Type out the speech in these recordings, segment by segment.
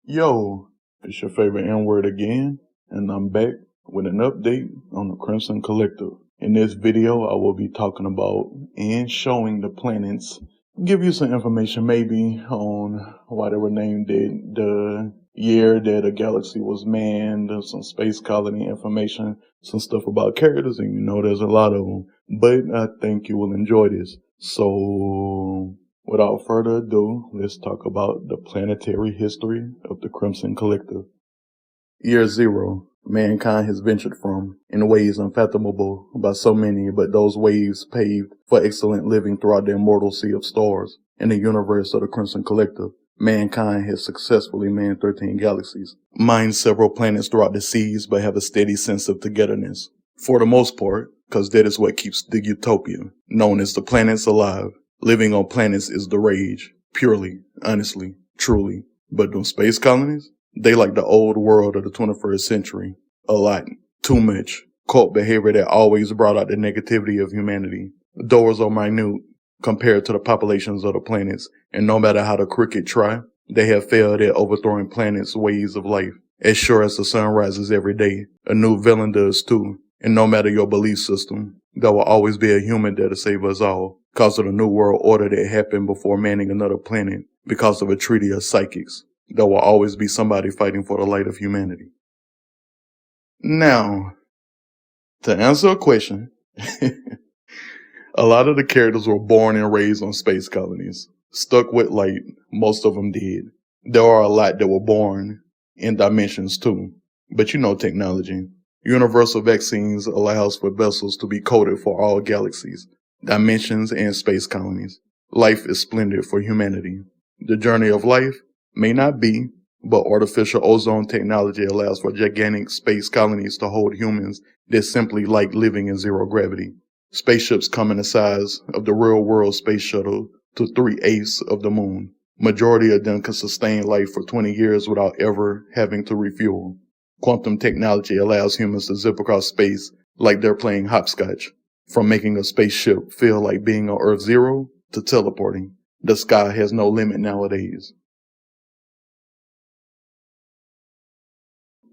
Yo, it's your favorite N-word again, and I'm back with an update on the Crimson Collective. In this video, I will be talking about and showing the planets, give you some information maybe on why they were named it, the year that a galaxy was manned, some space colony information, some stuff about characters, and there's a lot of them. But I think you will enjoy this. So without further ado, let's talk about the planetary history of the Crimson Collective. Year zero, mankind has ventured from, in ways unfathomable by so many, but those ways paved for excellent living throughout the immortal sea of stars. In the universe of the Crimson Collective, mankind has successfully manned 13 galaxies, mined several planets throughout the seas, but have a steady sense of togetherness. For the most part, because that is what keeps the utopia, known as the planets, alive. Living on planets is the rage, purely, honestly, truly. But those space colonies? They like the old world of the 21st century. A lot. Too much. Cult behavior that always brought out the negativity of humanity. Doors are minute compared to the populations of the planets, and no matter how the crooked try, they have failed at overthrowing planets' ways of life. As sure as the sun rises every day, a new villain does too. And no matter your belief system, there will always be a human there to save us all, because of the new world order that happened before manning another planet, because of a treaty of psychics. There will always be somebody fighting for the light of humanity. Now, to answer a question, a lot of the characters were born and raised on space colonies. Stuck with light, most of them did. There are a lot that were born in dimensions too. But technology. Universal vaccines allows for vessels to be coded for all galaxies, dimensions, and space colonies. Life is splendid for humanity. The journey of life may not be, but artificial ozone technology allows for gigantic space colonies to hold humans that simply like living in zero gravity. Spaceships come in the size of the real world space shuttle to 3/8 of the moon. Majority of them can sustain life for 20 years without ever having to refuel. Quantum technology allows humans to zip across space like they're playing hopscotch. From making a spaceship feel like being on Earth Zero to teleporting. The sky has no limit nowadays.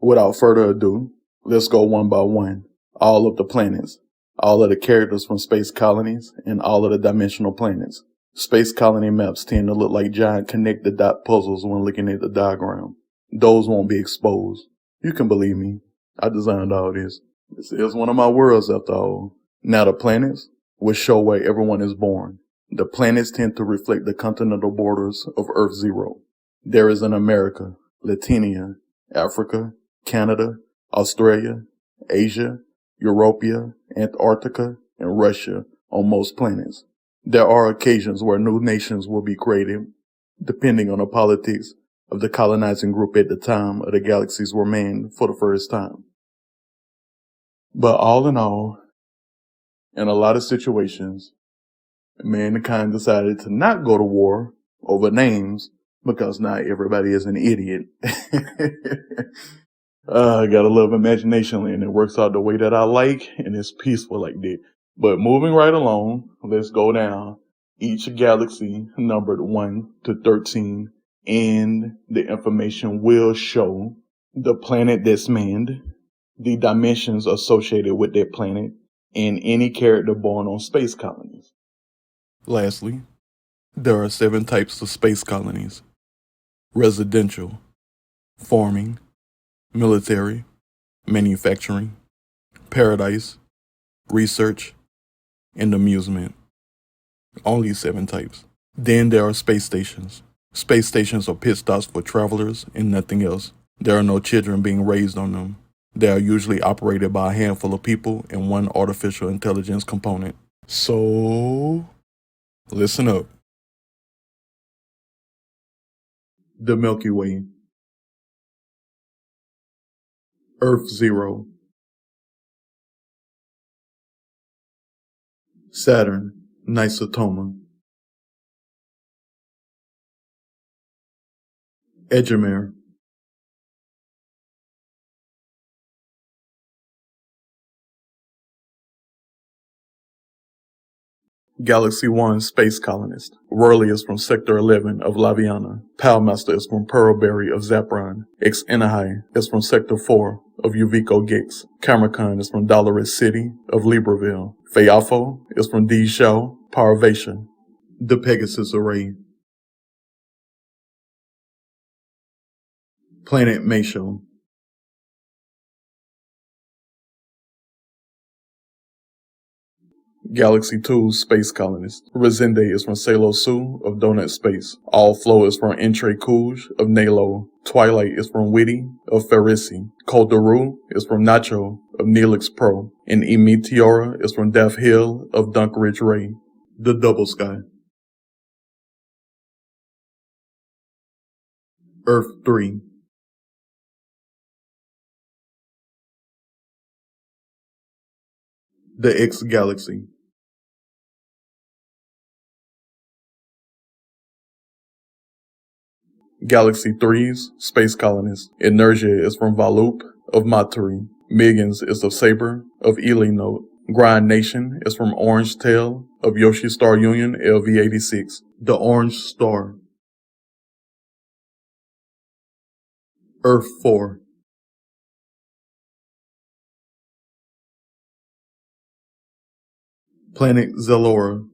Without further ado, let's go one by one. All of the planets, all of the characters from space colonies, and all of the dimensional planets. Space colony maps tend to look like giant connect-the-dot puzzles when looking at the diagram. Those won't be exposed. You can believe me. I designed all this. This is one of my worlds after all. Now the planets will show where everyone is born. The planets tend to reflect the continental borders of Earth Zero. There is an America, Latinia, Africa, Canada, Australia, Asia, Europia, Antarctica, and Russia on most planets. There are occasions where new nations will be created, depending on the politics of the colonizing group at the time of the galaxies were manned for the first time. But all in all, in a lot of situations, mankind decided to not go to war over names because not everybody is an idiot. I got a little imagination and it works out the way that I like, and it's peaceful like that. But moving right along, let's go down. Each galaxy numbered 1 to 13, and the information will show the planet that's manned, the dimensions associated with that planet, and any character born on space colonies. Lastly, there are 7 types of space colonies: residential, farming, military, manufacturing, paradise, research, and amusement. Only 7 types. Then there are space stations. Space stations are pit stops for travelers and nothing else. There are no children being raised on them. They are usually operated by a handful of people and one artificial intelligence component. So, listen up. The Milky Way. Earth Zero. Saturn, Nisotoma. Edgemere. Galaxy 1 Space Colonist. Whirly is from Sector 11 of Laviana. Palmaster is from Pearlberry of Zapron. Ex Inahai is from Sector 4 of Uvico Gex. Camericon is from Dolores City of Libreville. Fayafo is from D. Shao, Parvation. The Pegasus Array. Planet Macho. Galaxy 2 Space Colonist. Resende is from Salo Su of Donut Space. All Flow is from Entre Couge of Nalo. Twilight is from Witty of Ferrisi. Colderu is from Nacho of Neelix Pro. And Meteora is from Daff Hill of Dunkridge Ray. The Double Sky. Earth 3. The X Galaxy. Galaxy 3's Space Colonist. Inertia is from Valup of Maturi. Millions is of Saber of Elinote. Grind Nation is from Orange Tail of Yoshi Star Union LV86. The Orange Star. Earth 4. Planet Zelora.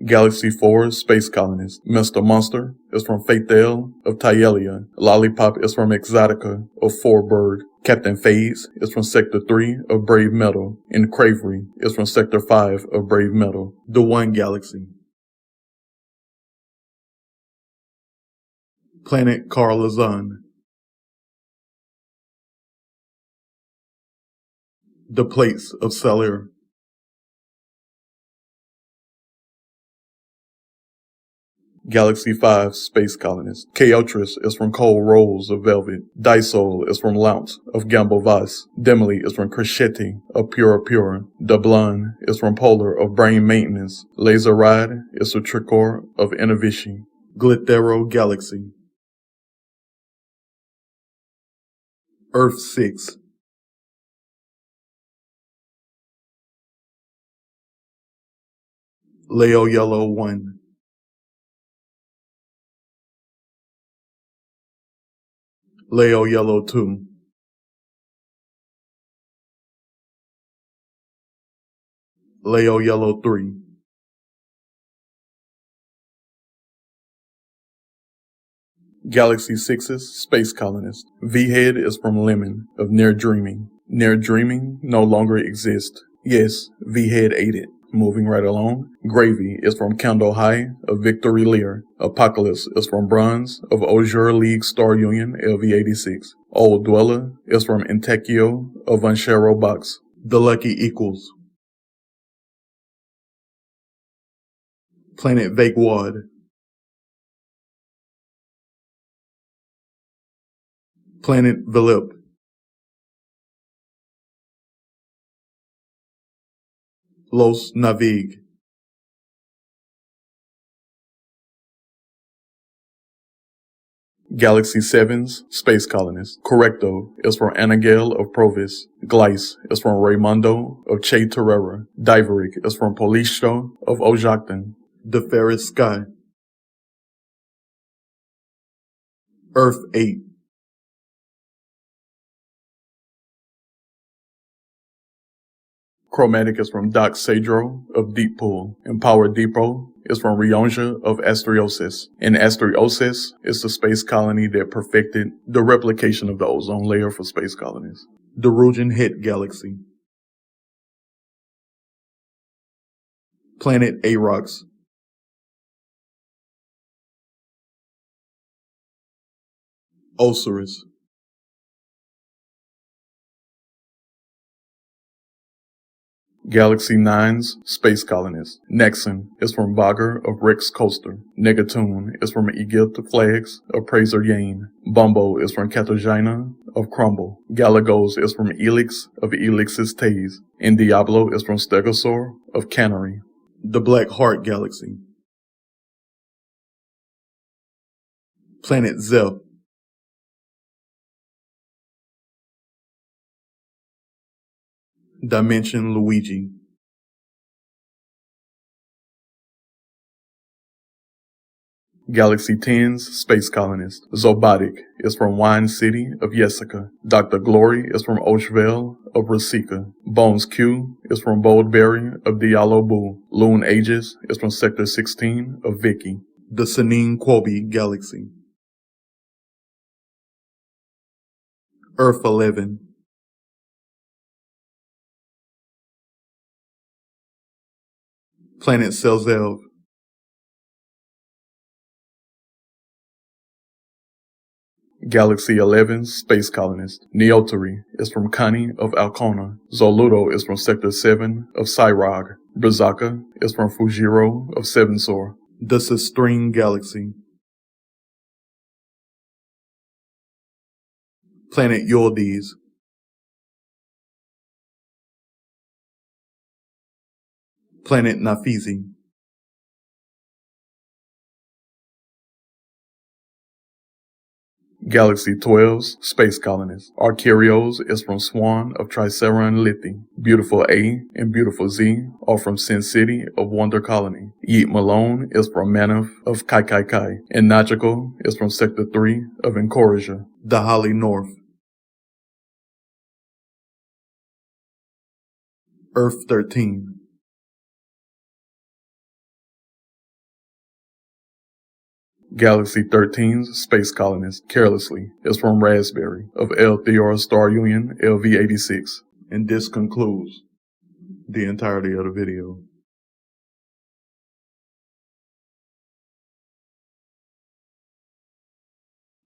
Galaxy 4 Space Colonist. Mr. Monster is from Fatal of Tyelia. Lollipop is from Exotica of Four Bird. Captain Phase is from Sector 3 of Brave Metal. And Cravery is from Sector 5 of Brave Metal. The One Galaxy. Planet Carlazan. The Plates of Salir. Galaxy 5 Space Colonist. Chaotris is from Cole Rolls of Velvet. Dysol is from Lount of Gambovas. Demily is from Crescetti of Pura Pura. Dublin is from Polar of Brain Maintenance. Laser Ride is from Tricor of Innovishi. Glithero Galaxy. Earth 6. Leo Yellow 1. Leo Yellow 2. Leo Yellow 3. Galaxy 6's Space Colonist. V-Head is from Lemon of Near Dreaming. Near Dreaming no longer exists. Yes, V-Head ate it. Moving right along. Gravy is from Candle High of Victory Lear. Apocalypse is from Bronze of Osier League Star Union LV86. Old Dweller is from Intekio of Unsharo Box. The Lucky Equals. Planet Vaguewad. Planet Vilip. Los Navig. Galaxy 7's Space Colonist. Correcto is from Anagale of Provis. Gleiss is from Raymondo of Che Terrera. Diveric is from Polisto of Ojakten. The Fairest Sky. Earth 8. Chromatic is from Doc Sadro of Deep Pool. Empower Depot is from Rionja of Astriosis. And Astriosis is the space colony that perfected the replication of the ozone layer for space colonies. The Rugen Het Galaxy. Planet Arox. Osiris. Galaxy 9's Space Colonist. Nexon is from Bagger of Rex Coaster. Negatoon is from Egypt Flags of Praiser Yane. Bumbo is from Catagina of Crumble. Galagos is from Elix of Elix's Tase. And Diablo is from Stegosaur of Cannery. The Black Heart Galaxy. Planet Zeph. Dimension Luigi. Galaxy 10's Space Colonist. Zobotic is from Wine City of Yesica. Dr. Glory is from Ochvale of Rasika. Bones Q is from Boldberry of Diallo-Bu. Loon Aegis is from Sector 16 of Vicky. The Sanine Quobi Galaxy. Earth 11. Planet Selzev. Galaxy 11's Space Colonist. Neotary is from Kani of Alcona. Zoludo is from Sector 7 of Cyrog. Brazaka is from Fujiro of Sevensor. The Sistrine Galaxy. Planet Yoldes. Planet Nafizi. Galaxy 12's Space Colonist. Archerios is from Swan of Triceron Lithi. Beautiful A and Beautiful Z are from Sin City of Wonder Colony. Yeet Malone is from Manaf of Kai Kai Kai. And Nachico is from Sector 3 of Encourager. The Holly North. Earth 13. Galaxy 13's Space Colonist, Carelessly, is from Raspberry, of L Theora Star Union LV86. And this concludes the entirety of the video.